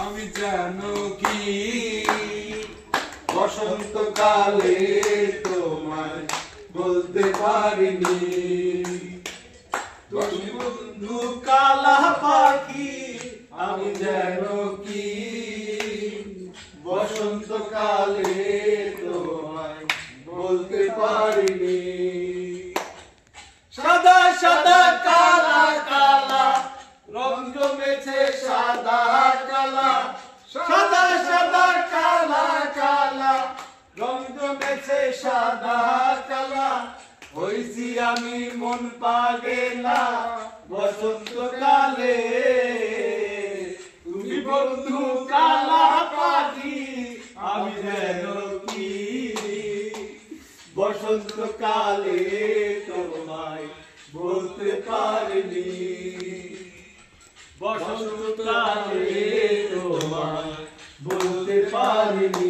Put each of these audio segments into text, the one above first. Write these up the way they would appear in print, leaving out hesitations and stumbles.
আমি জানো কি বসন্তকালে তোমায় বলতে পারিনি তুমি বন্ধু কালা পাখি আমি জানো কি বসন্তকালে তোমায় বলতে পারিনি সাদা সাদা কালা কালা রং জমেছে সাদা কালা সাদা সাদা কালা কালা রং জমেছে সাদা কালা হইছি আমি মন পাগেলা বসন্তকালে তুমি বন্ধু কালা পাখি আমি যেন কি বসন্তকালে তোমায় বলতে পারিনি বসন্তকালে তোমায় বলতে পারিনি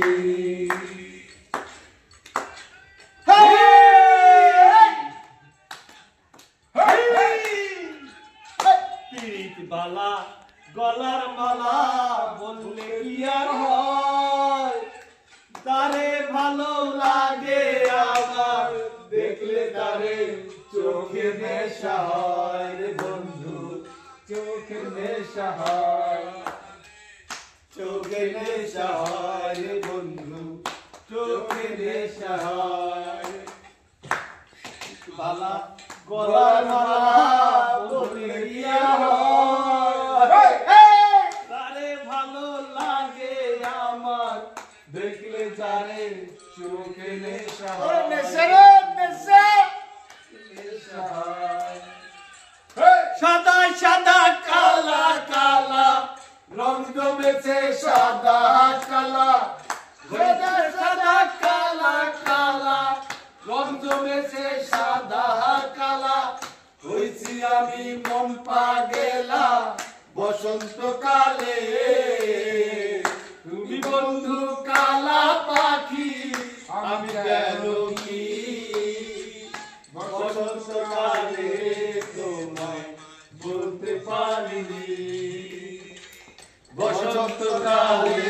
বালা গলার মালা বললে কি আর হয় তারে ভালো লাগে আমার দেখলে তারে চোখে নেশা হয় রে বন্ধু চোখে নেশা হয় চোখে নেশা হয় রে বন্ধু চোখে নেশা হয় বালা গলার মালা বললে কি আর হয় তারে ভালো লাগে আমার দেখলে তারে চোখে নেশা হয় সাদা সাদা কালা কালা রং জমেছে সাদা কালা সাদা সাদা কালা কালা রং জমেছে সাদা কালা হইছি আমি মন পাগেলা বসন্তকালে তুমি বন্ধু কালা পাখি আমি যেন কি বসন্তকালে তোমায় বলতে পারিনি বসন্তকালে